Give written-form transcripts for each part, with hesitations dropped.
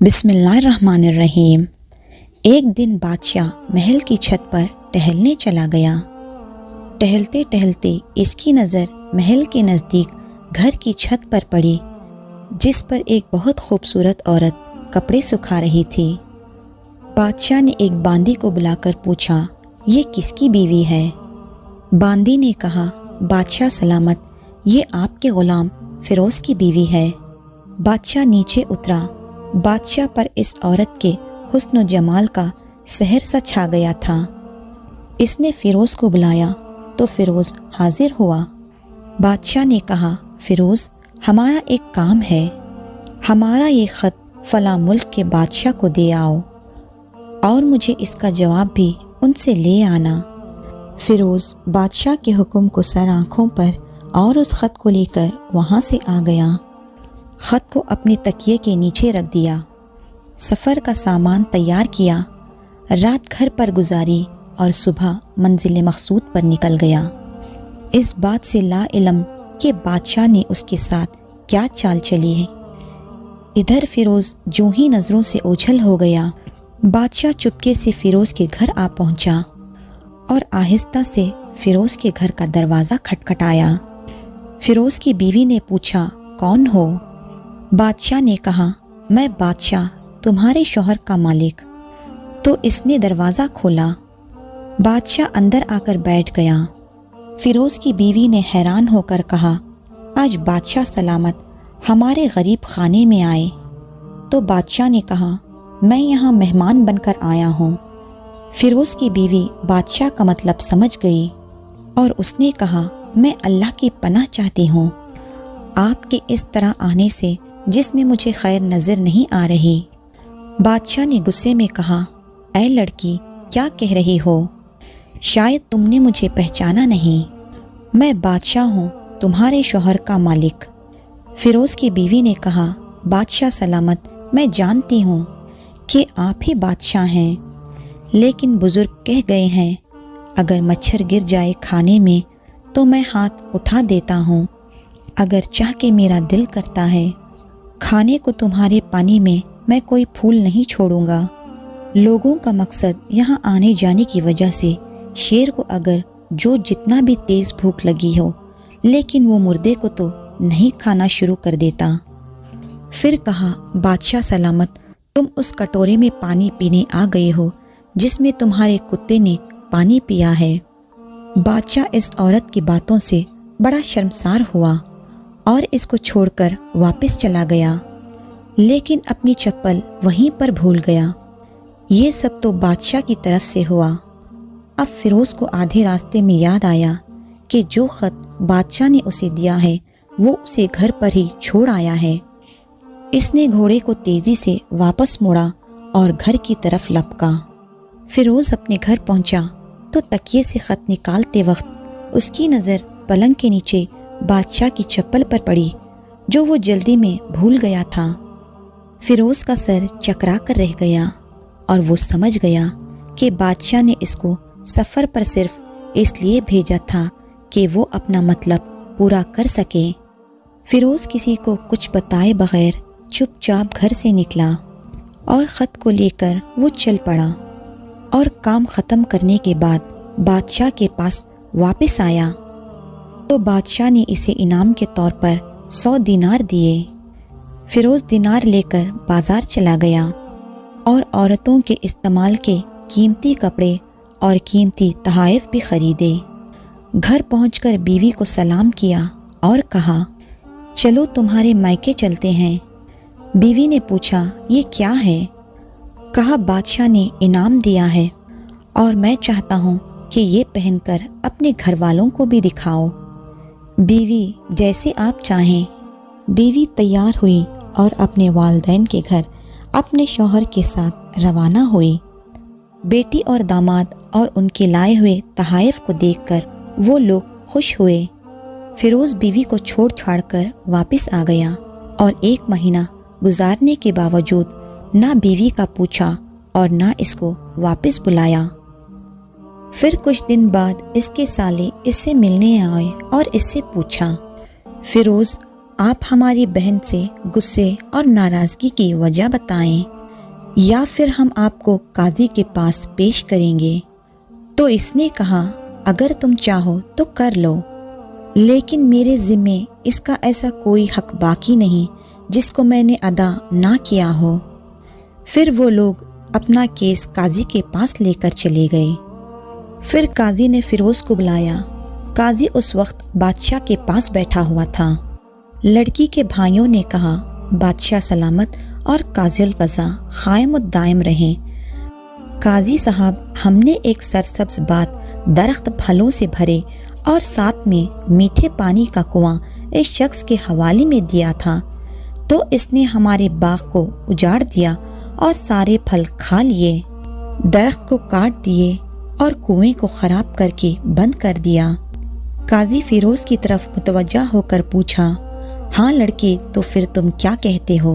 بسم اللہ الرحمن الرحیم۔ ایک دن بادشاہ محل کی چھت پر ٹہلنے چلا گیا۔ ٹہلتے ٹہلتے اس کی نظر محل کے نزدیک گھر کی چھت پر پڑی، جس پر ایک بہت خوبصورت عورت کپڑے سکھا رہی تھی۔ بادشاہ نے ایک باندی کو بلا کر پوچھا، یہ کس کی بیوی ہے؟ باندی نے کہا، بادشاہ سلامت، یہ آپ کے غلام فیروز کی بیوی ہے۔ بادشاہ نیچے اترا۔ بادشاہ پر اس عورت کے حسن و جمال کا سحر سا چھا گیا تھا۔ اس نے فیروز کو بلایا تو فیروز حاضر ہوا۔ بادشاہ نے کہا، فیروز، ہمارا ایک کام ہے، ہمارا یہ خط فلاں ملک کے بادشاہ کو دے آؤ اور مجھے اس کا جواب بھی ان سے لے آنا۔ فیروز بادشاہ کے حکم کو سر آنکھوں پر اور اس خط کو لے کر وہاں سے آ گیا۔ خط کو اپنے تکیے کے نیچے رکھ دیا، سفر کا سامان تیار کیا، رات گھر پر گزاری اور صبح منزل مقصود پر نکل گیا، اس بات سے لا علم کہ بادشاہ نے اس کے ساتھ کیا چال چلی ہے۔ ادھر فیروز جو ہی نظروں سے اوجھل ہو گیا۔ بادشاہ چپکے سے فیروز کے گھر آ پہنچا اور آہستہ سے فیروز کے گھر کا دروازہ کھٹکھٹایا۔ فیروز کی بیوی نے پوچھا، کون ہو؟ بادشاہ نے کہا، میں بادشاہ، تمہارے شوہر کا مالک۔ تو اس نے دروازہ کھولا۔ بادشاہ اندر آ کر بیٹھ گیا۔ فیروز کی بیوی نے حیران ہو کر کہا، آج بادشاہ سلامت ہمارے غریب خانے میں آئے۔ تو بادشاہ نے کہا، میں یہاں مہمان بن کر آیا ہوں۔ فیروز کی بیوی بادشاہ کا مطلب سمجھ گئی اور اس نے کہا، میں اللہ کی پناہ چاہتی ہوں آپ کے اس طرح آنے سے، جس میں مجھے خیر نظر نہیں آ رہی۔ بادشاہ نے غصے میں کہا، اے لڑکی، کیا کہہ رہی ہو؟ شاید تم نے مجھے پہچانا نہیں، میں بادشاہ ہوں، تمہارے شوہر کا مالک۔ فیروز کی بیوی نے کہا، بادشاہ سلامت، میں جانتی ہوں کہ آپ ہی بادشاہ ہیں، لیکن بزرگ کہہ گئے ہیں، اگر مچھر گر جائے کھانے میں تو میں ہاتھ اٹھا دیتا ہوں، اگر چاہ کے میرا دل کرتا ہے کھانے کو تمہارے پانی میں کوئی پھول نہیں چھوڑوں گا۔ لوگوں کا مقصد یہاں آنے جانے کی وجہ سے شیر کو اگر جو جتنا بھی تیز بھوک لگی ہو، لیکن وہ مردے کو تو نہیں کھانا شروع کر دیتا۔ پھر کہا، بادشاہ سلامت، تم اس کٹورے میں پانی پینے آ گئے ہو جس میں تمہارے کتے نے پانی پیا ہے۔ بادشاہ اس عورت کی باتوں سے بڑا شرمسار ہوا اور اس کو چھوڑ کر واپس چلا گیا، لیکن اپنی چپل وہیں پر بھول گیا۔ یہ سب تو بادشاہ کی طرف سے ہوا۔ اب فیروز کو آدھے راستے میں یاد آیا کہ جو خط بادشاہ نے اسے دیا ہے وہ اسے گھر پر ہی چھوڑ آیا ہے۔ اس نے گھوڑے کو تیزی سے واپس موڑا اور گھر کی طرف لپکا۔ فیروز اپنے گھر پہنچا تو تکیے سے خط نکالتے وقت اس کی نظر پلنگ کے نیچے بادشاہ کی چپل پر پڑی، جو وہ جلدی میں بھول گیا تھا۔ فیروز کا سر چکرا کر رہ گیا اور وہ سمجھ گیا کہ بادشاہ نے اس کو سفر پر صرف اس لیے بھیجا تھا کہ وہ اپنا مطلب پورا کر سکے۔ فیروز کسی کو کچھ بتائے بغیر چپ چاپ گھر سے نکلا اور خط کو لے کر وہ چل پڑا، اور کام ختم کرنے کے بعد بادشاہ کے پاس واپس آیا تو بادشاہ نے اسے انعام کے طور پر 100 دینار دیے۔ فیروز دینار لے کر بازار چلا گیا اور عورتوں کے استعمال کے قیمتی کپڑے اور قیمتی تحائف بھی خریدے۔ گھر پہنچ کر بیوی کو سلام کیا اور کہا، چلو تمہارے مائکے چلتے ہیں۔ بیوی نے پوچھا، یہ کیا ہے؟ کہا، بادشاہ نے انعام دیا ہے اور میں چاہتا ہوں کہ یہ پہن کر اپنے گھر والوں کو بھی دکھاؤ۔ بیوی، جیسے آپ چاہیں۔ بیوی تیار ہوئی اور اپنے والدین کے گھر اپنے شوہر کے ساتھ روانہ ہوئی۔ بیٹی اور داماد اور ان کے لائے ہوئے تحائف کو دیکھ کر وہ لوگ خوش ہوئے۔ فیروز بیوی کو چھوڑ چھاڑ کر واپس آ گیا اور 1 مہینہ گزارنے کے باوجود نہ بیوی کا پوچھا اور نہ اس کو واپس بلایا۔ پھر کچھ دن بعد اس کے سالے اس سے ملنے آئے اور اس سے پوچھا، فیروز، آپ ہماری بہن سے غصے اور ناراضگی کی وجہ بتائیں یا پھر ہم آپ کو قاضی کے پاس پیش کریں گے۔ تو اس نے کہا اگر تم چاہو تو کر لو، لیکن میرے ذمے اس کا ایسا کوئی حق باقی نہیں جس کو میں نے ادا نہ کیا ہو۔ پھر وہ لوگ اپنا کیس قاضی کے پاس لے کر چلے گئے۔ پھر قاضی نے فیروز کو بلایا۔ قاضی اس وقت بادشاہ کے پاس بیٹھا ہوا تھا۔ لڑکی کے بھائیوں نے کہا بادشاہ سلامت اور قاضی القضا قائم الدائم رہیں۔ قاضی صاحب، ہم نے ایک سرسبز بات درخت پھلوں سے بھرے اور ساتھ میں میٹھے پانی کا کنواں اس شخص کے حوالے میں دیا تھا، تو اس نے ہمارے باغ کو اجاڑ دیا اور سارے پھل کھا لیے، درخت کو کاٹ دیے اور کنویں کو خراب کر کے بند کر دیا۔ قاضی فیروز کی طرف متوجہ ہو کر پوچھا، ہاں لڑکے، تو پھر تم کیا کہتے ہو؟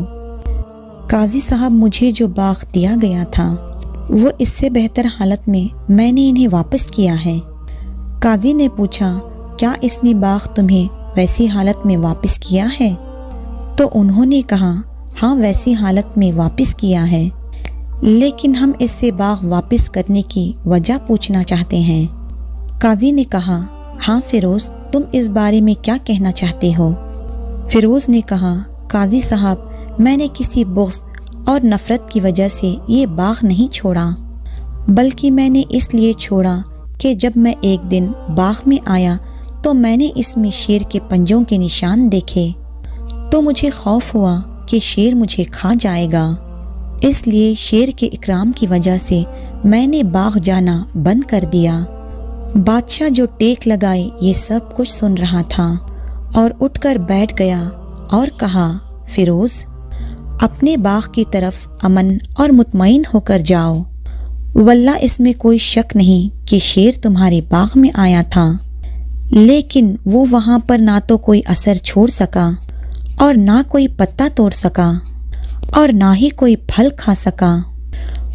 قاضی صاحب، مجھے جو باغ دیا گیا تھا وہ اس سے بہتر حالت میں نے انہیں واپس کیا ہے۔ قاضی نے پوچھا، کیا اس نے باغ تمہیں ویسی حالت میں واپس کیا ہے؟ تو انہوں نے کہا، ہاں ویسی حالت میں واپس کیا ہے، لیکن ہم اس سے باغ واپس کرنے کی وجہ پوچھنا چاہتے ہیں۔ قاضی نے کہا، ہاں فیروز، تم اس بارے میں کیا کہنا چاہتے ہو؟ فیروز نے کہا، قاضی صاحب، میں نے کسی بغض اور نفرت کی وجہ سے یہ باغ نہیں چھوڑا، بلکہ میں نے اس لیے چھوڑا کہ جب میں ایک دن باغ میں آیا تو میں نے اس میں شیر کے پنجوں کے نشان دیکھے، تو مجھے خوف ہوا کہ شیر مجھے کھا جائے گا، اس لیے شیر کے اکرام کی وجہ سے میں نے باغ جانا بند کر دیا۔ بادشاہ جو ٹیک لگائے یہ سب کچھ سن رہا تھا اور اٹھ کر بیٹھ گیا اور کہا، فیروز، اپنے باغ کی طرف امن اور مطمئن ہو کر جاؤ، واللہ اس میں کوئی شک نہیں کہ شیر تمہارے باغ میں آیا تھا، لیکن وہ وہاں پر نہ تو کوئی اثر چھوڑ سکا اور نہ کوئی پتا توڑ سکا اور نہ ہی کوئی پھل کھا سکا۔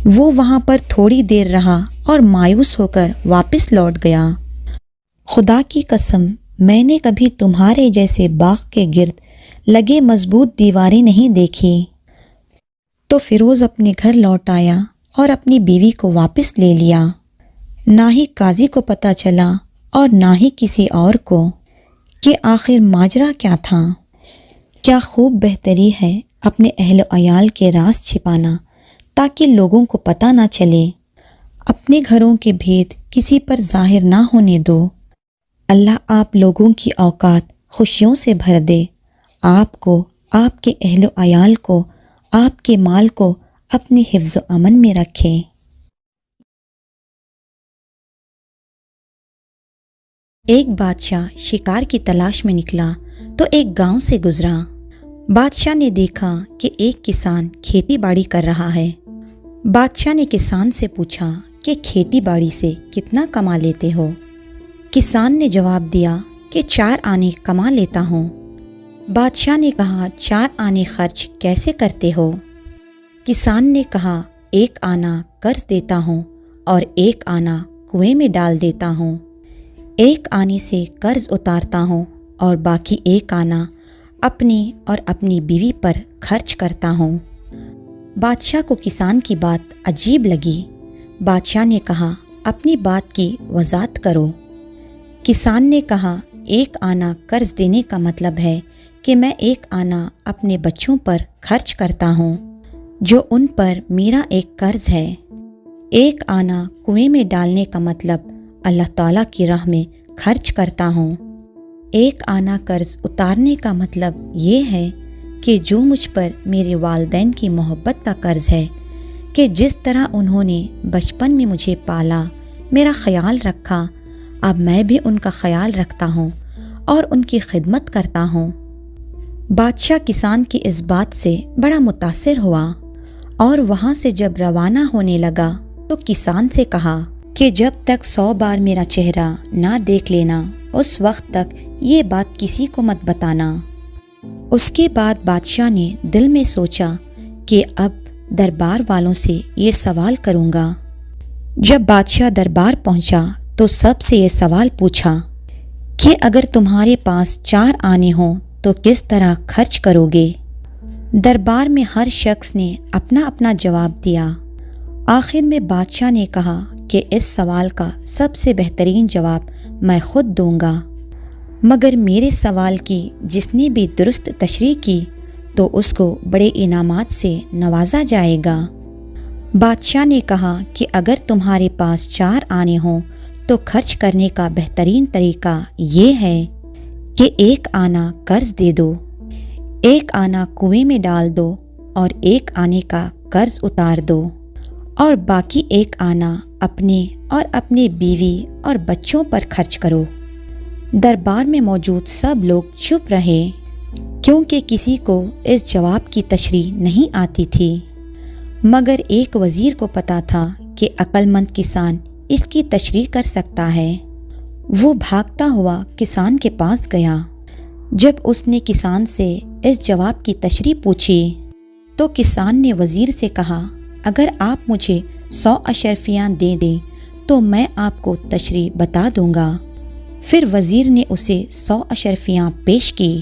وہ وہاں پر تھوڑی دیر رہا اور مایوس ہو کر واپس لوٹ گیا۔ خدا کی قسم، میں نے کبھی تمہارے جیسے باغ کے گرد لگے مضبوط دیواریں نہیں دیکھی۔ تو فیروز اپنے گھر لوٹ آیا اور اپنی بیوی کو واپس لے لیا۔ نہ ہی قاضی کو پتہ چلا اور نہ ہی کسی اور کو کہ آخر ماجرا کیا تھا۔ کیا خوب بہتری ہے اپنے اہل و عیال کے راز چھپانا تاکہ لوگوں کو پتہ نہ چلے۔ اپنے گھروں کے بھید کسی پر ظاہر نہ ہونے دو۔ اللہ آپ لوگوں کی اوقات خوشیوں سے بھر دے، آپ کو، آپ کے اہل و عیال کو، آپ کے مال کو اپنے حفظ و امن میں رکھے۔ ایک بادشاہ شکار کی تلاش میں نکلا تو ایک گاؤں سے گزرا۔ بادشاہ نے دیکھا کہ ایک کسان کھیتی باڑی کر رہا ہے۔ بادشاہ نے کسان سے پوچھا کہ کھیتی باڑی سے کتنا کما لیتے ہو؟ کسان نے جواب دیا کہ 4 آنے کما لیتا ہوں۔ بادشاہ نے کہا، 4 آنے خرچ کیسے کرتے ہو؟ کسان نے کہا، 1 آنا قرض دیتا ہوں اور 1 آنا کنویں میں ڈال دیتا ہوں، 1 آنے سے قرض اتارتا ہوں اور باقی 1 آنا اپنے اور اپنی بیوی پر خرچ کرتا ہوں۔ بادشاہ کو کسان کی بات عجیب لگی۔ بادشاہ نے کہا، اپنی بات کی وضاحت کرو۔ کسان نے کہا، 1 آنا قرض دینے کا مطلب ہے کہ میں 1 آنا اپنے بچوں پر خرچ کرتا ہوں جو ان پر میرا ایک قرض ہے۔ 1 آنا کنویں میں ڈالنے کا مطلب اللہ تعالیٰ کی راہ میں خرچ کرتا ہوں۔ 1 آنا قرض اتارنے کا مطلب یہ ہے کہ جو مجھ پر میرے والدین کی محبت کا قرض ہے کہ جس طرح انہوں نے بچپن میں مجھے پالا، میرا خیال رکھا، اب میں بھی ان کا خیال رکھتا ہوں اور ان کی خدمت کرتا ہوں۔ بادشاہ کسان کی اس بات سے بڑا متاثر ہوا اور وہاں سے جب روانہ ہونے لگا تو کسان سے کہا کہ جب تک 100 بار میرا چہرہ نہ دیکھ لینا اس وقت تک یہ بات کسی کو مت بتانا۔ اس کے بعد بادشاہ نے دل میں سوچا کہ اب دربار والوں سے یہ سوال کروں گا۔ جب بادشاہ دربار پہنچا تو سب سے یہ سوال پوچھا کہ اگر تمہارے پاس 4 آنے ہوں تو کس طرح خرچ کرو گے؟ دربار میں ہر شخص نے اپنا اپنا جواب دیا۔ آخر میں بادشاہ نے کہا کہ اس سوال کا سب سے بہترین جواب میں خود دوں گا، مگر میرے سوال کی جس نے بھی درست تشریح کی تو اس کو بڑے انعامات سے نوازا جائے گا۔ بادشاہ نے کہا کہ اگر تمہارے پاس 4 آنے ہوں تو خرچ کرنے کا بہترین طریقہ یہ ہے کہ 1 آنا قرض دے دو، 1 آنا کنویں میں ڈال دو اور 1 آنے کا قرض اتار دو، اور باقی 1 آنا اپنے اور اپنے بیوی اور بچوں پر خرچ کرو۔ دربار میں موجود سب لوگ چپ رہے کیونکہ کسی کو اس جواب کی تشریح نہیں آتی تھی، مگر ایک وزیر کو پتا تھا کہ عقل مند کسان اس کی تشریح کر سکتا ہے۔ وہ بھاگتا ہوا کسان کے پاس گیا۔ جب اس نے کسان سے اس جواب کی تشریح پوچھی تو کسان نے وزیر سے کہا، اگر آپ مجھے 100 اشرفیاں دے دیں تو میں آپ کو تشریح بتا دوں گا۔ پھر وزیر نے اسے 100 اشرفیاں پیش کی۔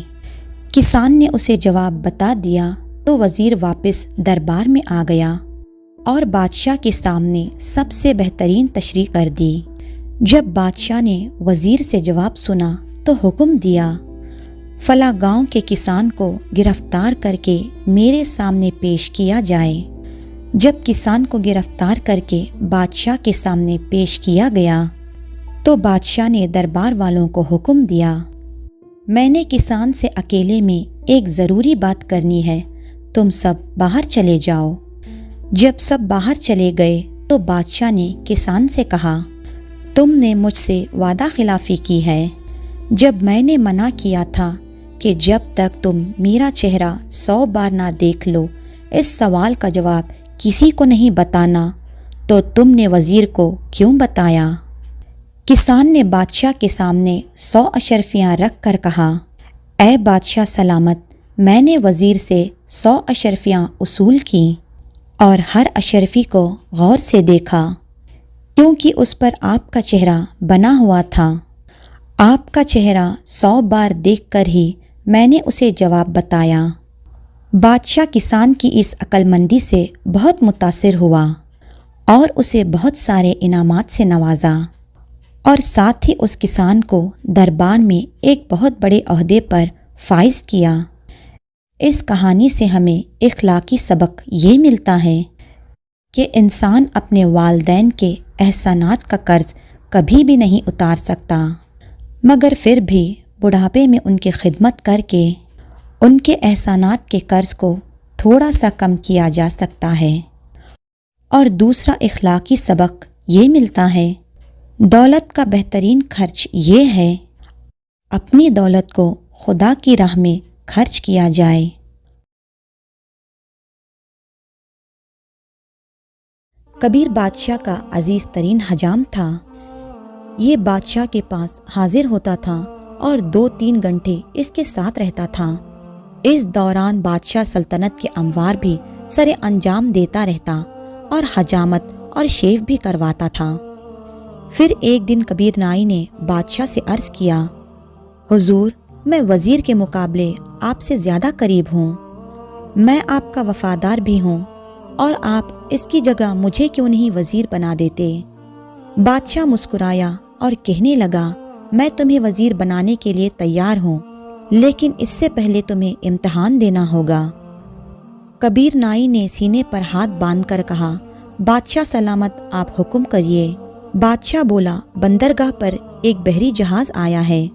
کسان نے اسے جواب بتا دیا تو وزیر واپس دربار میں آ گیا اور بادشاہ کے سامنے سب سے بہترین تشریح کر دی۔ جب بادشاہ نے وزیر سے جواب سنا تو حکم دیا، فلاں گاؤں کے کسان کو گرفتار کر کے میرے سامنے پیش کیا جائے۔ جب کسان کو گرفتار کر کے بادشاہ کے سامنے پیش کیا گیا تو بادشاہ نے دربار والوں کو حکم دیا، میں نے کسان سے اکیلے میں ایک ضروری بات کرنی ہے، تم سب باہر چلے جاؤ۔ جب سب باہر چلے گئے تو بادشاہ نے کسان سے کہا، تم نے مجھ سے وعدہ خلافی کی ہے۔ جب میں نے منع کیا تھا کہ جب تک تم میرا چہرہ 100 بار نہ دیکھ لو اس سوال کا جواب کسی کو نہیں بتانا، تو تم نے وزیر کو کیوں بتایا؟ کسان نے بادشاہ کے سامنے 100 اشرفیاں رکھ کر کہا، اے بادشاہ سلامت، میں نے وزیر سے 100 اشرفیاں اصول کیں اور ہر اشرفی کو غور سے دیکھا کیونکہ اس پر آپ کا چہرہ بنا ہوا تھا۔ آپ کا چہرہ 100 بار دیکھ کر ہی میں نے اسے جواب بتایا۔ بادشاہ کسان کی اس عقل مندی سے بہت متاثر ہوا اور اسے بہت سارے انعامات سے نوازا، اور ساتھ ہی اس کسان کو دربار میں ایک بہت بڑے عہدے پر فائز کیا۔ اس کہانی سے ہمیں اخلاقی سبق یہ ملتا ہے کہ انسان اپنے والدین کے احسانات کا قرض کبھی بھی نہیں اتار سکتا، مگر پھر بھی بڑھاپے میں ان کی خدمت کر کے ان کے احسانات کے قرض کو تھوڑا سا کم کیا جا سکتا ہے۔ اور دوسرا اخلاقی سبق یہ ملتا ہے، دولت کا بہترین خرچ یہ ہے اپنی دولت کو خدا کی راہ میں خرچ کیا جائے۔ کبیر بادشاہ کا عزیز ترین حجام تھا۔ یہ بادشاہ کے پاس حاضر ہوتا تھا اور 2-3 گھنٹے اس کے ساتھ رہتا تھا۔ اس دوران بادشاہ سلطنت کے اموار بھی سر انجام دیتا رہتا اور حجامت اور شیو بھی کرواتا تھا۔ پھر ایک دن کبیر نائی نے بادشاہ سے عرض کیا، حضور، میں وزیر کے مقابلے آپ سے زیادہ قریب ہوں، میں آپ کا وفادار بھی ہوں، اور آپ اس کی جگہ مجھے کیوں نہیں وزیر بنا دیتے؟ بادشاہ مسکرایا اور کہنے لگا، میں تمہیں وزیر بنانے کے لیے تیار ہوں، لیکن اس سے پہلے تمہیں امتحان دینا ہوگا۔ کبیر نائی نے سینے پر ہاتھ باندھ کر کہا، بادشاہ سلامت، آپ حکم کریے۔ بادشاہ بولا، بندرگاہ پر ایک بحری جہاز آیا ہے،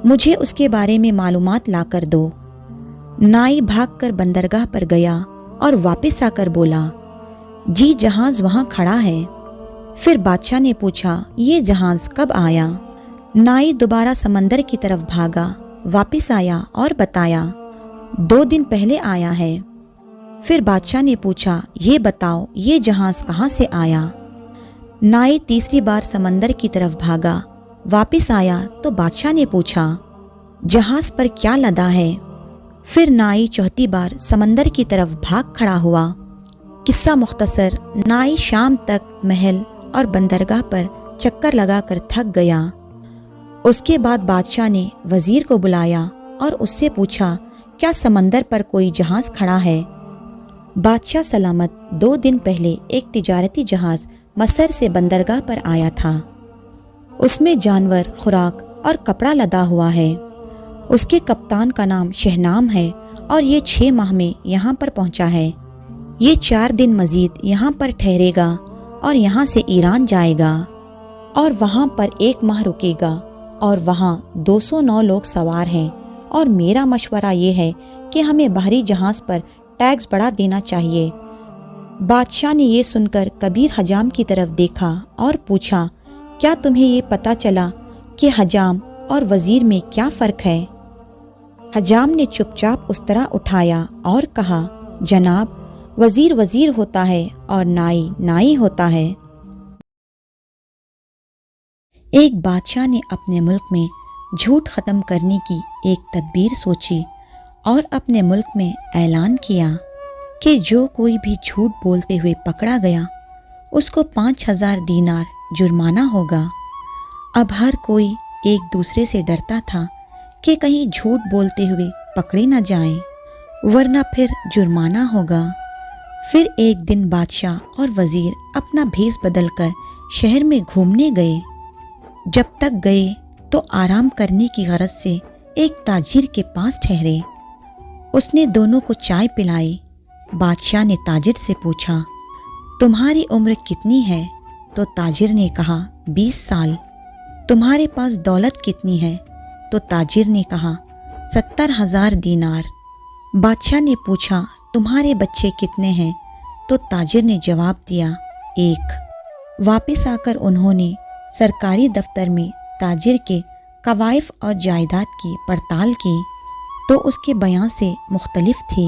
مجھے اس کے بارے میں معلومات لا کر دو۔ نائی بھاگ کر بندرگاہ پر گیا اور واپس آ کر بولا، جی جہاز وہاں کھڑا ہے۔ پھر بادشاہ نے پوچھا، یہ جہاز کب آیا؟ نائی دوبارہ سمندر کی طرف بھاگا، واپس آیا اور بتایا، 2 دن پہلے آیا ہے۔ پھر بادشاہ نے پوچھا، یہ بتاؤ یہ جہاز کہاں سے آیا؟ نائی تیسری بار سمندر کی طرف بھاگا، واپس آیا تو بادشاہ نے پوچھا، جہاز پر کیا لدا ہے؟ پھر نائی چوتھی بار سمندر کی طرف بھاگ کھڑا ہوا۔ قصہ مختصر، نائی شام تک محل اور بندرگاہ پر چکر لگا کر تھک گیا۔ اس کے بعد بادشاہ نے وزیر کو بلایا اور اس سے پوچھا کیا سمندر پر کوئی جہاز کھڑا ہے؟ بادشاہ سلامت 2 دن پہلے ایک تجارتی جہاز مصر سے بندرگاہ پر آیا تھا۔ اس میں جانور، خوراک اور کپڑا لدا ہوا ہے۔ اس کے کپتان کا نام شہنام ہے اور یہ 6 ماہ میں یہاں پر پہنچا ہے۔ یہ 4 دن مزید یہاں پر ٹھہرے گا اور یہاں سے ایران جائے گا اور وہاں پر 1 ماہ رکے گا، اور وہاں 209 لوگ سوار ہیں، اور میرا مشورہ یہ ہے کہ ہمیں باہری جہاز پر ٹیکس بڑھا دینا چاہیے۔ بادشاہ نے یہ سن کر کبیر حجام کی طرف دیکھا اور پوچھا کیا تمہیں یہ پتہ چلا کہ حجام اور وزیر میں کیا فرق ہے؟ حجام نے چپ چاپ اس طرح اٹھایا اور کہا جناب، وزیر وزیر ہوتا ہے اور نائی نائی ہوتا ہے۔ ایک بادشاہ نے اپنے ملک میں جھوٹ ختم کرنے کی ایک تدبیر سوچی اور اپنے ملک میں اعلان کیا کہ جو کوئی بھی جھوٹ بولتے ہوئے پکڑا گیا اس کو 5000 دینار جرمانہ ہوگا۔ اب ہر کوئی ایک دوسرے سے ڈرتا تھا کہ کہیں جھوٹ بولتے ہوئے پکڑے نہ جائیں ورنہ پھر جرمانہ ہوگا۔ پھر ایک دن بادشاہ اور وزیر اپنا بھیس بدل کر شہر میں گھومنے گئے۔ جب تک گئے تو آرام کرنے کی غرض سے ایک تاجر کے پاس ٹھہرے۔ اس نے دونوں کو چائے پلائی۔ بادشاہ نے تاجر سے پوچھا تمہاری عمر کتنی ہے؟ تو تاجر نے کہا 20 سال۔ تمہارے پاس دولت کتنی ہے؟ تو تاجر نے کہا 70,000 دینار۔ بادشاہ نے پوچھا تمہارے بچے کتنے ہیں؟ تو تاجر نے جواب دیا 1۔ واپس آ کر انہوں نے سرکاری دفتر میں تاجر کے کوائف اور جائیداد کی پڑتال کی تو اس کے بیان سے مختلف تھی۔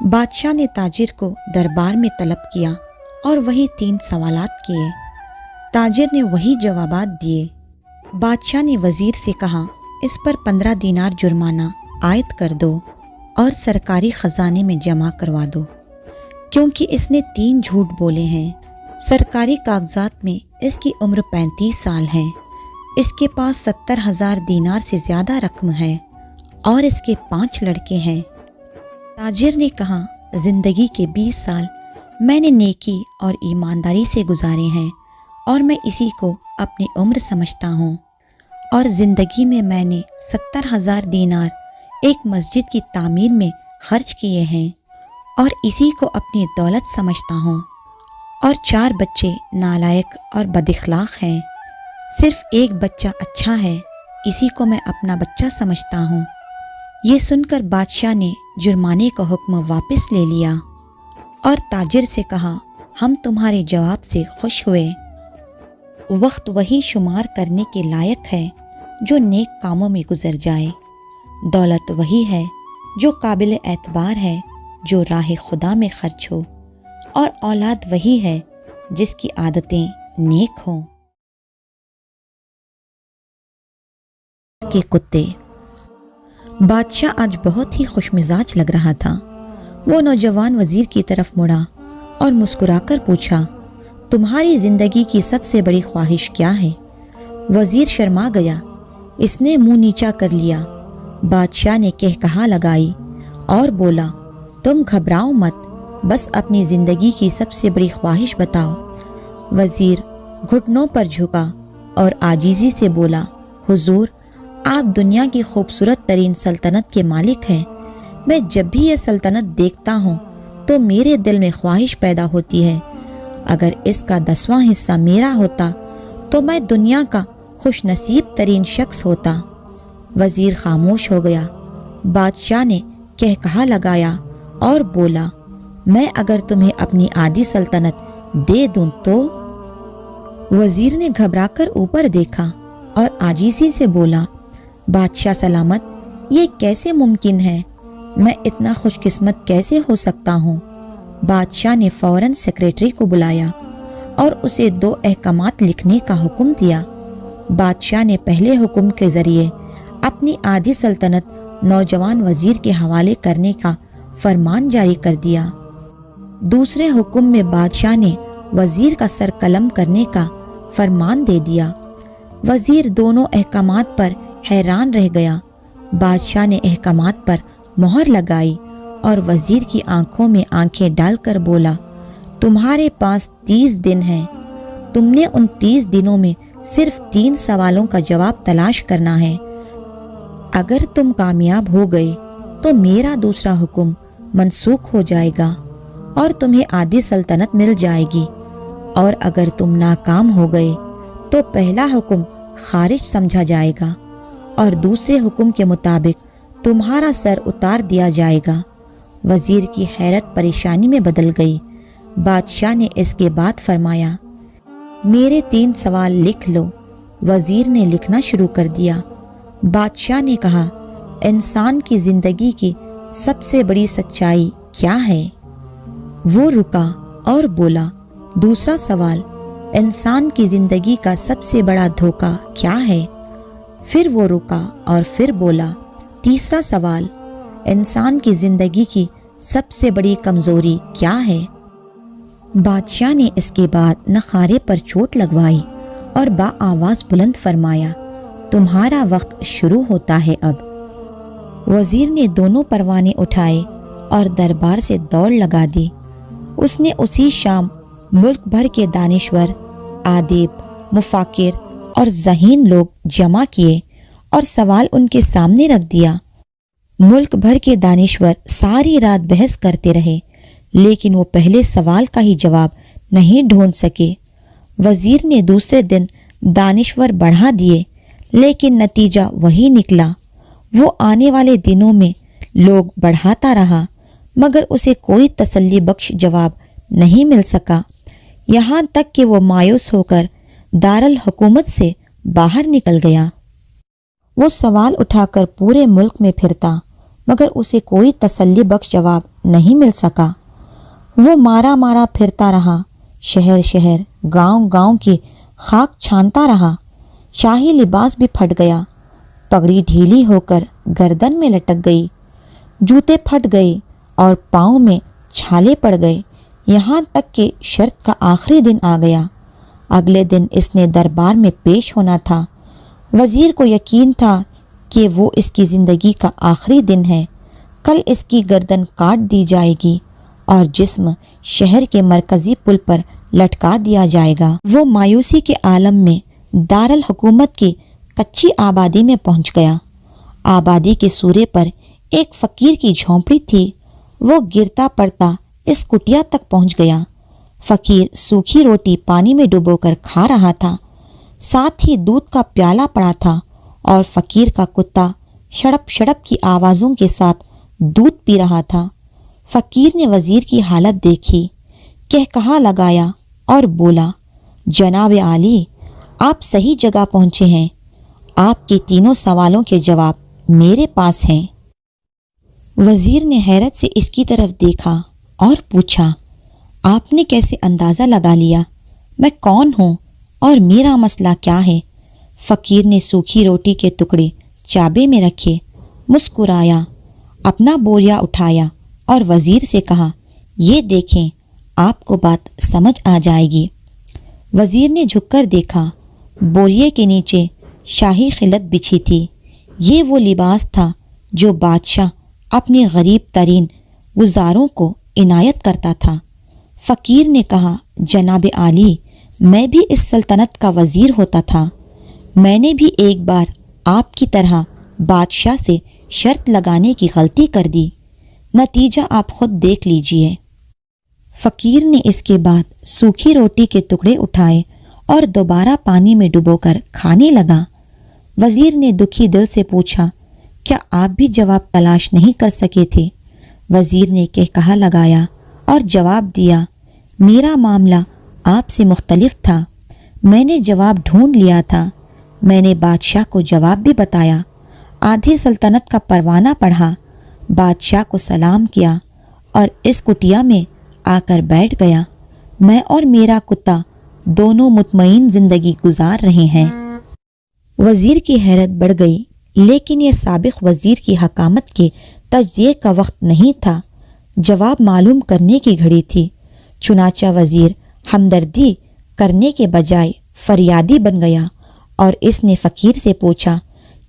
بادشاہ نے تاجر کو دربار میں طلب کیا اور وہی 3 سوالات کیے۔ تاجر نے وہی جوابات دیے۔ بادشاہ نے وزیر سے کہا اس پر 15 دینار جرمانہ عائد کر دو اور سرکاری خزانے میں جمع کروا دو، کیونکہ اس نے 3 جھوٹ بولے ہیں۔ سرکاری کاغذات میں اس کی عمر 35 سال ہے، اس کے پاس 70,000 دینار سے زیادہ رقم ہے اور اس کے 5 لڑکے ہیں۔ تاجر نے کہا زندگی کے 20 سال میں نے نیکی اور ایمانداری سے گزارے ہیں اور میں اسی کو اپنی عمر سمجھتا ہوں، اور زندگی میں نے 70,000 دینار ایک مسجد کی تعمیر میں خرچ کیے ہیں اور اسی کو اپنی دولت سمجھتا ہوں، اور 4 بچے نالائق اور بد اخلاق ہیں، صرف ایک بچہ اچھا ہے، اسی کو میں اپنا بچہ سمجھتا ہوں۔ یہ سن کر بادشاہ نے جرمانے کا حکم واپس لے لیا اور تاجر سے کہا ہم تمہارے جواب سے خوش ہوئے۔ وقت وہی شمار کرنے کے لائق ہے جو نیک کاموں میں گزر جائے، دولت وہی ہے جو قابل اعتبار ہے جو راہ خدا میں خرچ ہو، اور اولاد وہی ہے جس کی عادتیں نیک ہوں۔ کے کتے۔ بادشاہ آج بہت ہی خوش مزاج لگ رہا تھا۔ وہ نوجوان وزیر کی طرف مڑا اور مسکرا کر پوچھا تمہاری زندگی کی سب سے بڑی خواہش کیا ہے؟ وزیر شرما گیا، اس نے منہ نیچا کر لیا۔ بادشاہ نے کہا لگائی اور بولا تم گھبراؤ مت، بس اپنی زندگی کی سب سے بڑی خواہش بتاؤ۔ وزیر گھٹنوں پر جھکا اور عاجزی سے بولا حضور، آپ دنیا کی خوبصورت ترین سلطنت کے مالک ہیں، میں جب بھی یہ سلطنت دیکھتا ہوں تو میرے دل میں خواہش پیدا ہوتی ہے، اگر اس کا 10واں حصہ میرا ہوتا تو میں دنیا کا خوش نصیب ترین شخص ہوتا۔ وزیر خاموش ہو گیا۔ بادشاہ نے کہا لگایا اور بولا میں اگر تمہیں اپنی آدھی سلطنت دے دوں تو؟ وزیر نے گھبرا کر اوپر دیکھا اور عاجزی سے بولا بادشاہ سلامت، یہ کیسے ممکن ہے؟ میں اتنا خوش قسمت کیسے ہو سکتا ہوں؟ بادشاہ نے فوراً سیکریٹری کو بلایا اور اسے 2 احکامات لکھنے کا حکم دیا۔ بادشاہ نے پہلے حکم کے ذریعے اپنی آدھی سلطنت نوجوان وزیر کے حوالے کرنے کا فرمان جاری کر دیا۔ دوسرے حکم میں بادشاہ نے وزیر کا سر قلم کرنے کا فرمان دے دیا۔ وزیر دونوں احکامات پر حیران رہ گیا بادشاہ نے احکامات پر مہر لگائی اور وزیر کی آنکھوں میں آنکھیں ڈال کر بولا، تمہارے پاس 30 دن ہیں، تم نے ان 30 دنوں میں صرف 3 سوالوں کا جواب تلاش کرنا ہے۔ اگر تم کامیاب ہو گئے تو میرا دوسرا حکم منسوخ ہو جائے گا اور تمہیں آدھی سلطنت مل جائے گی، اور اگر تم ناکام ہو گئے تو پہلا حکم خارج سمجھا جائے گا اور دوسرے حکم کے مطابق تمہارا سر اتار دیا جائے گا۔ وزیر کی حیرت پریشانی میں بدل گئی۔ بادشاہ نے اس کے بعد فرمایا، میرے 3 سوال لکھ لو۔ وزیر نے لکھنا شروع کر دیا۔ بادشاہ نے کہا، انسان کی زندگی کی سب سے بڑی سچائی کیا ہے؟ وہ رکا اور بولا، دوسرا سوال، انسان کی زندگی کا سب سے بڑا دھوکہ کیا ہے؟ پھر وہ رکا اور پھر بولا، تیسرا سوال، انسان کی زندگی کی سب سے بڑی کمزوری کیا ہے؟ بادشاہ نے اس کے بعد نخارے پر چوٹ لگوائی اور آواز بلند فرمایا، تمہارا وقت شروع ہوتا ہے اب۔ وزیر نے دونوں پروانے اٹھائے اور دربار سے دوڑ لگا دی۔ اس نے اسی شام ملک بھر کے دانشور، ادیب، مفکر اور ذہین لوگ جمع کیے اور سوال ان کے سامنے رکھ دیا۔ ملک بھر کے دانشور ساری رات بحث کرتے رہے، لیکن وہ پہلے سوال کا ہی جواب نہیں ڈھونڈ سکے۔ وزیر نے دوسرے دن دانشور بڑھا دیے، لیکن نتیجہ وہی نکلا۔ وہ آنے والے دنوں میں لوگ بڑھاتا رہا، مگر اسے کوئی تسلی بخش جواب نہیں مل سکا، یہاں تک کہ وہ مایوس ہو کر دارالحکومت سے باہر نکل گیا۔ وہ سوال اٹھا کر پورے ملک میں پھرتا، مگر اسے کوئی تسلی بخش جواب نہیں مل سکا۔ وہ مارا مارا پھرتا رہا، شہر شہر، گاؤں گاؤں کی خاک چھانتا رہا۔ شاہی لباس بھی پھٹ گیا، پگڑی ڈھیلی ہو کر گردن میں لٹک گئی، جوتے پھٹ گئے اور پاؤں میں چھالے پڑ گئے، یہاں تک کہ شرط کا آخری دن آ گیا۔ اگلے دن اس نے دربار میں پیش ہونا تھا۔ وزیر کو یقین تھا کہ وہ اس کی زندگی کا آخری دن ہے، کل اس کی گردن کاٹ دی جائے گی اور جسم شہر کے مرکزی پل پر لٹکا دیا جائے گا۔ وہ مایوسی کے عالم میں دارالحکومت کی کچی آبادی میں پہنچ گیا۔ آبادی کے سورے پر ایک فقیر کی جھونپڑی تھی۔ وہ گرتا پڑتا اس کٹیا تک پہنچ گیا۔ فقیر سوکھی روٹی پانی میں ڈبو کر کھا رہا تھا، ساتھ ہی دودھ کا پیالہ پڑا تھا، اور فقیر کا کتا شڑپ شڑپ کی آوازوں کے ساتھ دودھ پی رہا تھا۔ فقیر نے وزیر کی حالت دیکھی، کہا لگایا اور بولا، جناب عالی، آپ صحیح جگہ پہنچے ہیں، آپ کے 3 سوالوں کے جواب میرے پاس ہیں۔ وزیر نے حیرت سے اس کی طرف دیکھا اور پوچھا، آپ نے کیسے اندازہ لگا لیا میں کون ہوں اور میرا مسئلہ کیا ہے؟ فقیر نے سوکھی روٹی کے ٹکڑے چابے میں رکھے، مسکرایا، اپنا بوریا اٹھایا اور وزیر سے کہا، یہ دیکھیں، آپ کو بات سمجھ آ جائے گی۔ وزیر نے جھک کر دیکھا، بوریے کے نیچے شاہی خلعت بچھی تھی۔ یہ وہ لباس تھا جو بادشاہ اپنے غریب ترین وزاروں کو عنایت کرتا تھا۔ فقیر نے کہا، جناب عالی، میں بھی اس سلطنت کا وزیر ہوتا تھا، میں نے بھی ایک بار آپ کی طرح بادشاہ سے شرط لگانے کی غلطی کر دی، نتیجہ آپ خود دیکھ لیجئے۔ فقیر نے اس کے بعد سوکھی روٹی کے ٹکڑے اٹھائے اور دوبارہ پانی میں ڈبو کر کھانے لگا۔ وزیر نے دکھی دل سے پوچھا، کیا آپ بھی جواب تلاش نہیں کر سکے تھے؟ وزیر نے کہا لگایا اور جواب دیا، میرا معاملہ آپ سے مختلف تھا، میں نے جواب ڈھونڈ لیا تھا، میں نے بادشاہ کو جواب بھی بتایا، آدھی سلطنت کا پروانہ پڑھا، بادشاہ کو سلام کیا اور اس کٹیا میں آ کر بیٹھ گیا۔ میں اور میرا کتا دونوں مطمئن زندگی گزار رہے ہیں۔ وزیر کی حیرت بڑھ گئی، لیکن یہ سابق وزیر کی حکامت کے تجزیے کا وقت نہیں تھا، جواب معلوم کرنے کی گھڑی تھی۔ چنانچہ وزیر ہمدردی کرنے کے بجائے فریادی بن گیا اور اس نے فقیر سے پوچھا،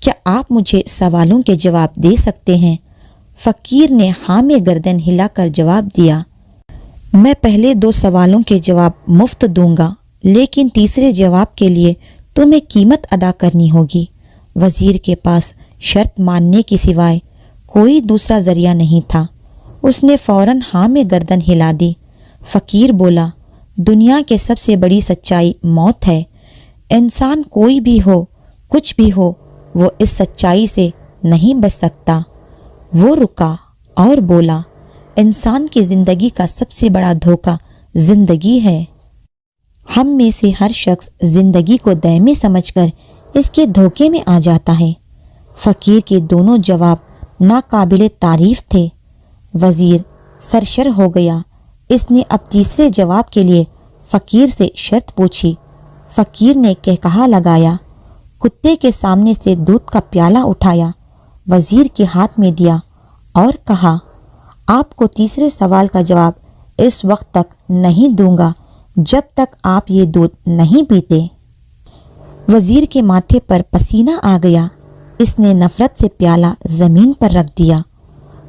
کیا آپ مجھے سوالوں کے جواب دے سکتے ہیں؟ فقیر نے ہاں میں گردن ہلا کر جواب دیا۔ میں پہلے 2 سوالوں کے جواب مفت دوں گا، لیکن تیسرے جواب کے لیے تمہیں قیمت ادا کرنی ہوگی۔ وزیر کے پاس شرط ماننے کی سوائے کوئی دوسرا ذریعہ نہیں تھا۔ اس نے فوراً ہاں میں گردن ہلا دی۔ فقیر بولا، دنیا کے سب سے بڑی سچائی موت ہے۔ انسان کوئی بھی ہو، کچھ بھی ہو، وہ اس سچائی سے نہیں بچ سکتا۔ وہ رکا اور بولا، انسان کی زندگی کا سب سے بڑا دھوکہ زندگی ہے۔ ہم میں سے ہر شخص زندگی کو دائمی سمجھ کر اس کے دھوکے میں آ جاتا ہے۔ فقیر کے دونوں جواب ناقابل تعریف تھے۔ وزیر سرشر ہو گیا۔ اس نے اب تیسرے جواب کے لیے فقیر سے شرط پوچھی۔ فقیر نے کہا لگایا، کتے کے سامنے سے دودھ کا پیالہ اٹھایا، وزیر کے ہاتھ میں دیا اور کہا، آپ کو تیسرے سوال کا جواب اس وقت تک نہیں دوں گا جب تک آپ یہ دودھ نہیں پیتے۔ وزیر کے ماتھے پر پسینہ آ گیا۔ اس نے نفرت سے پیالہ زمین پر رکھ دیا۔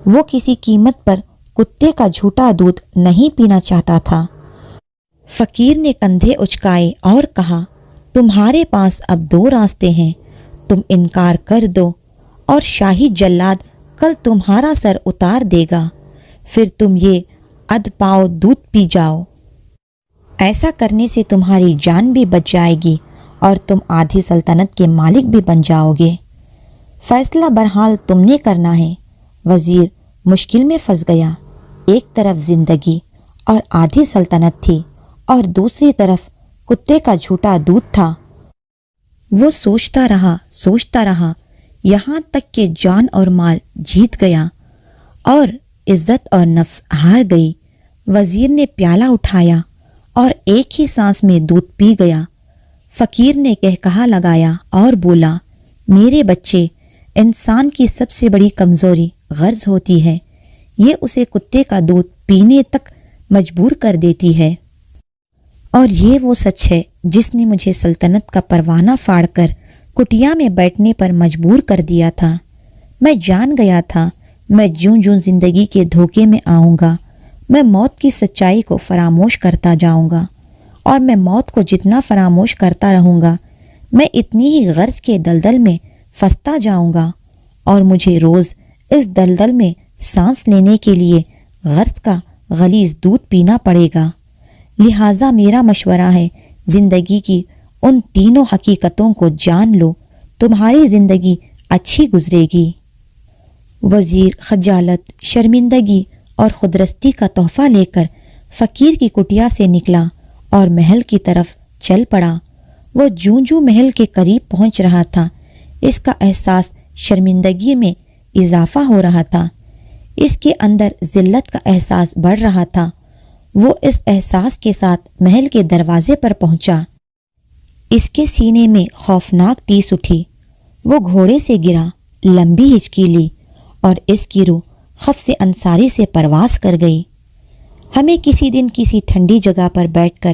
وہ کسی قیمت پر کتے کا جھوٹا دودھ نہیں پینا چاہتا تھا۔ فقیر نے کندھے اچکائے اور کہا، تمہارے پاس اب 2 راستے ہیں، تم انکار کر دو اور شاہی جلاد کل تمہارا سر اتار دے گا، پھر تم یہ ادھ پاؤ دودھ پی جاؤ۔ ایسا کرنے سے تمہاری جان بھی بچ جائے گی اور تم آدھی سلطنت کے مالک بھی بن جاؤ گے۔ فیصلہ بہرحال تم نے کرنا ہے۔ وزیر مشکل میں پھنس گیا۔ ایک طرف زندگی اور آدھی سلطنت تھی اور دوسری طرف کتے کا جھوٹا دودھ تھا۔ وہ سوچتا رہا یہاں تک کہ جان اور مال جیت گیا اور عزت اور نفس ہار گئی۔ وزیر نے پیالہ اٹھایا اور ایک ہی سانس میں دودھ پی گیا۔ فقیر نے کہا لگایا اور بولا، میرے بچے، انسان کی سب سے بڑی کمزوری غرض ہوتی ہے، یہ اسے کتے کا دودھ پینے تک مجبور کر دیتی ہے۔ اور یہ وہ سچ ہے جس نے مجھے سلطنت کا پروانہ پھاڑ کر کٹیا میں بیٹھنے پر مجبور کر دیا تھا۔ میں جان گیا تھا میں جوں جوں زندگی کے دھوکے میں آؤں گا، میں موت کی سچائی کو فراموش کرتا جاؤں گا، اور میں موت کو جتنا فراموش کرتا رہوں گا، میں اتنی ہی غرض کے دلدل میں پھنستا جاؤں گا، اور مجھے روز اس دلدل میں سانس لینے کے لیے غرض کا غلیظ دودھ پینا پڑے گا۔ لہٰذا میرا مشورہ ہے، زندگی کی ان 3 حقیقتوں کو جان لو، تمہاری زندگی اچھی گزرے گی۔ وزیر خجالت، شرمندگی اور خودرستی کا تحفہ لے کر فقیر کی کٹیا سے نکلا اور محل کی طرف چل پڑا۔ وہ جوں جوں محل کے قریب پہنچ رہا تھا، اس کا احساس شرمندگی میں اضافہ ہو رہا تھا، اس کے اندر ذلت کا احساس بڑھ رہا تھا۔ وہ اس احساس کے ساتھ محل کے دروازے پر پہنچا۔ اس کے سینے میں خوفناک تیس اٹھی۔ وہ گھوڑے سے گرا، لمبی ہچکی لی اور اس کی روح خفض انصاری سے پرواز کر گئی۔ ہمیں کسی دن کسی ٹھنڈی جگہ پر بیٹھ کر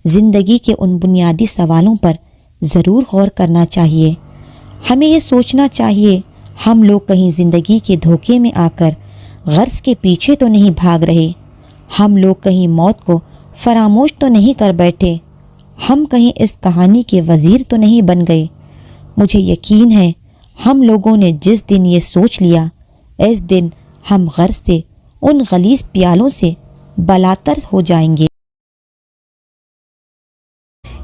زندگی کے ان بنیادی سوالوں پر ضرور غور کرنا چاہیے۔ ہمیں یہ سوچنا چاہیے، ہم لوگ کہیں زندگی کے دھوکے میں آ کر غرض کے پیچھے تو نہیں بھاگ رہے، ہم لوگ کہیں موت کو فراموش تو نہیں کر بیٹھے، ہم کہیں اس کہانی کے وزیر تو نہیں بن گئے۔ مجھے یقین ہے ہم لوگوں نے جس دن یہ سوچ لیا، اس دن ہم غرض سے ان غلیظ پیالوں سے بالاتر ہو جائیں گے۔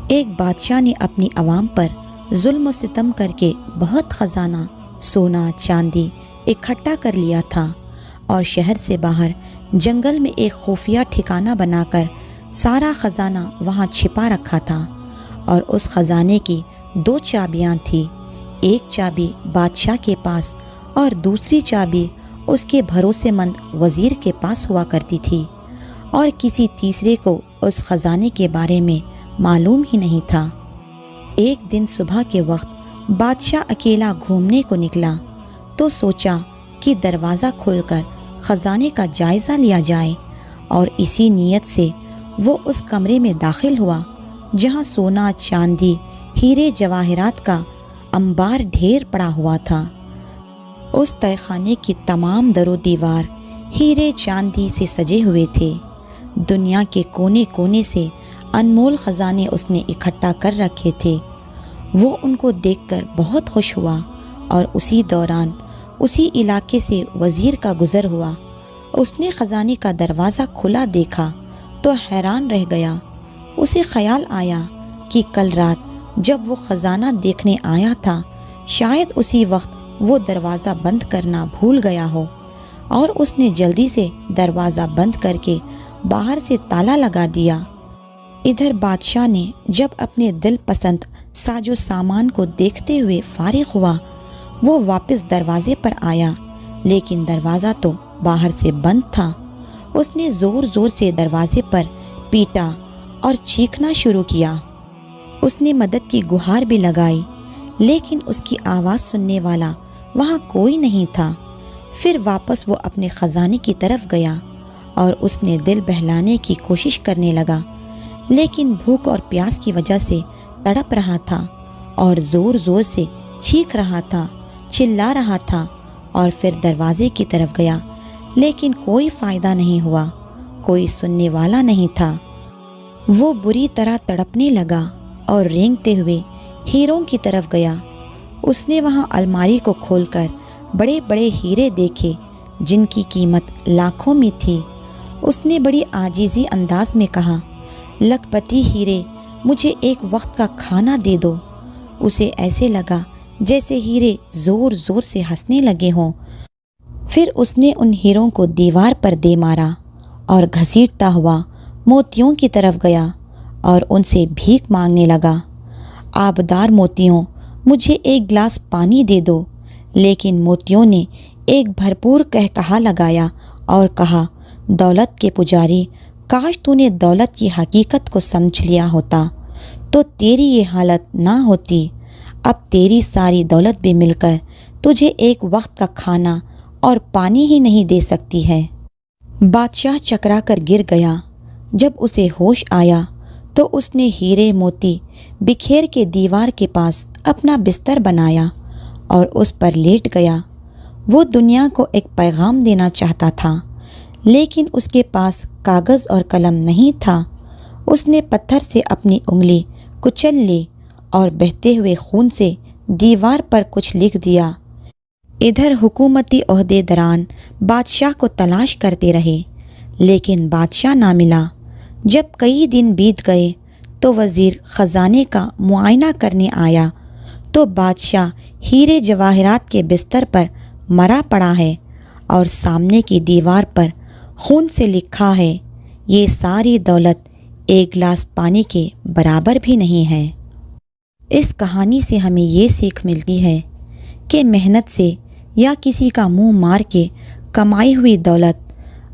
ایک بادشاہ نے اپنی عوام پر ظلم و ستم کر کے بہت خزانہ سونا چاندی اکٹھا کر لیا تھا، اور شہر سے باہر جنگل میں ایک خفیہ ٹھکانہ بنا کر سارا خزانہ وہاں چھپا رکھا تھا۔ اور اس خزانے کی 2 چابیاں تھیں، ایک چابی بادشاہ کے پاس اور دوسری چابی اس کے بھروسے مند وزیر کے پاس ہوا کرتی تھی، اور کسی تیسرے کو اس خزانے کے بارے میں معلوم ہی نہیں تھا۔ ایک دن صبح کے وقت بادشاہ اکیلا گھومنے کو نکلا تو سوچا کہ دروازہ کھول کر خزانے کا جائزہ لیا جائے، اور اسی نیت سے وہ اس کمرے میں داخل ہوا جہاں سونا چاندی ہیرے جواہرات کا انبار ڈھیر پڑا ہوا تھا۔ اس تہہ خانے کی تمام در و دیوار ہیرے چاندی سے سجے ہوئے تھے۔ دنیا کے کونے کونے سے انمول خزانے اس نے اکٹھا کر رکھے تھے۔ وہ ان کو دیکھ کر بہت خوش ہوا، اور اسی دوران اسی علاقے سے وزیر کا گزر ہوا۔ اس نے خزانے کا دروازہ کھلا دیکھا تو حیران رہ گیا۔ اسے خیال آیا کہ کل رات جب وہ خزانہ دیکھنے آیا تھا، شاید اسی وقت وہ دروازہ بند کرنا بھول گیا ہو، اور اس نے جلدی سے دروازہ بند کر کے باہر سے تالا لگا دیا۔ ادھر بادشاہ نے جب اپنے دل پسند ساز و سامان کو دیکھتے ہوئے فارغ ہوا، وہ واپس دروازے پر آیا، لیکن دروازہ تو باہر سے بند تھا۔ اس نے زور زور سے دروازے پر پیٹا اور چیخنا شروع کیا۔ اس نے مدد کی گہار بھی لگائی، لیکن اس کی آواز سننے والا وہاں کوئی نہیں تھا۔ پھر واپس وہ اپنے خزانے کی طرف گیا اور اس نے دل بہلانے کی کوشش کرنے لگا، لیکن بھوک اور پیاس کی وجہ سے تڑپ رہا تھا اور زور زور سے چیخ رہا تھا، چلا رہا تھا، اور پھر دروازے کی طرف گیا، لیکن کوئی فائدہ نہیں ہوا، کوئی سننے والا نہیں تھا۔ وہ بری طرح تڑپنے لگا اور رینگتے ہوئے ہیروں کی طرف گیا۔ اس نے وہاں الماری کو کھول کر بڑے بڑے ہیرے دیکھے جن کی قیمت لاکھوں میں تھی۔ اس نے بڑی عاجزی انداز میں کہا، لکھپتی ہیرے، مجھے ایک وقت کا کھانا دے دو۔ اسے ایسے لگا جیسے ہیرے زور زور سے ہنسنے لگے ہوں۔ پھر اس نے ان ہیروں کو دیوار پر دے مارا اور گھسیٹتا ہوا موتیوں کی طرف گیا اور ان سے بھیک مانگنے لگا، آبدار موتیوں، مجھے ایک گلاس پانی دے دو۔ لیکن موتیوں نے ایک بھرپور کہکہا لگایا اور کہا، دولت کے پجاری، کاش تو نے دولت کی حقیقت کو سمجھ لیا ہوتا تو تیری یہ حالت نہ ہوتی۔ اب تیری ساری دولت بھی مل کر تجھے ایک وقت کا کھانا اور پانی ہی نہیں دے سکتی ہے۔ بادشاہ چکرا کر گر گیا۔ جب اسے ہوش آیا تو اس نے ہیرے موتی بکھیر کے دیوار کے پاس اپنا بستر بنایا اور اس پر لیٹ گیا۔ وہ دنیا کو ایک پیغام دینا چاہتا تھا، لیکن اس کے پاس کاغذ اور قلم نہیں تھا۔ اس نے پتھر سے اپنی انگلی کچل لی اور بہتے ہوئے خون سے دیوار پر کچھ لکھ دیا۔ ادھر حکومتی عہدے داران بادشاہ کو تلاش کرتے رہے، لیکن بادشاہ نہ ملا۔ جب کئی دن بیت گئے تو وزیر خزانے کا معائنہ کرنے آیا تو بادشاہ ہیرے جواہرات کے بستر پر مرا پڑا ہے، اور سامنے کی دیوار پر خون سے لکھا ہے، یہ ساری دولت ایک گلاس پانی کے برابر بھی نہیں ہے۔ اس کہانی سے ہمیں یہ سیکھ ملتی ہے کہ محنت سے یا کسی کا منہ مار کے کمائی ہوئی دولت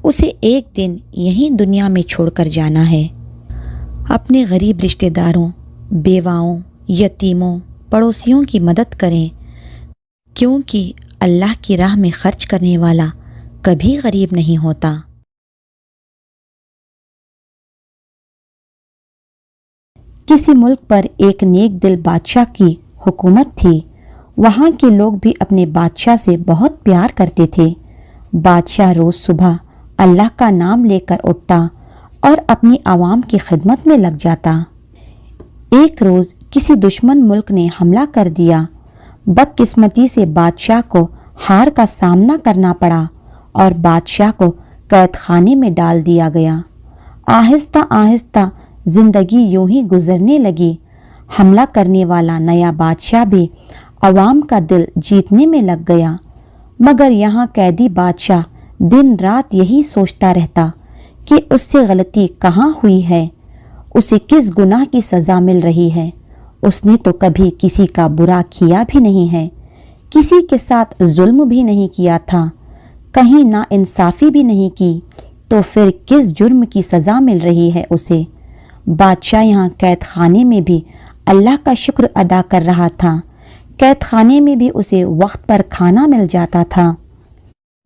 اسے ایک دن یہیں دنیا میں چھوڑ کر جانا ہے۔ اپنے غریب رشتہ داروں، بیواؤں، یتیموں، پڑوسیوں کی مدد کریں، کیونکہ اللہ کی راہ میں خرچ کرنے والا کبھی غریب نہیں ہوتا۔ کسی ملک پر ایک نیک دل بادشاہ کی حکومت تھی۔ وہاں کے لوگ بھی اپنے بادشاہ سے بہت پیار کرتے تھے۔ بادشاہ روز صبح اللہ کا نام لے کر اٹھتا اور اپنی عوام کی خدمت میں لگ جاتا۔ ایک روز کسی دشمن ملک نے حملہ کر دیا۔ بدقسمتی سے بادشاہ کو ہار کا سامنا کرنا پڑا اور بادشاہ کو قید خانے میں ڈال دیا گیا۔ آہستہ آہستہ زندگی یوں ہی گزرنے لگی۔ حملہ کرنے والا نیا بادشاہ بھی عوام کا دل جیتنے میں لگ گیا، مگر یہاں قیدی بادشاہ دن رات یہی سوچتا رہتا کہ اس سے غلطی کہاں ہوئی ہے، اسے کس گناہ کی سزا مل رہی ہے۔ اس نے تو کبھی کسی کا برا کیا بھی نہیں ہے، کسی کے ساتھ ظلم بھی نہیں کیا تھا، کہیں نا انصافی بھی نہیں کی، تو پھر کس جرم کی سزا مل رہی ہے اسے؟ بادشاہ یہاں قید خانے میں بھی اللہ کا شکر ادا کر رہا تھا۔ قید خانے میں بھی اسے وقت پر کھانا مل جاتا تھا۔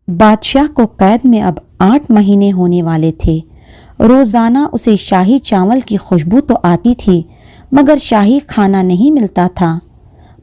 بادشاہ کو قید میں اب 8 مہینے ہونے والے تھے۔ روزانہ اسے شاہی چاول کی خوشبو تو آتی تھی، مگر شاہی کھانا نہیں ملتا تھا۔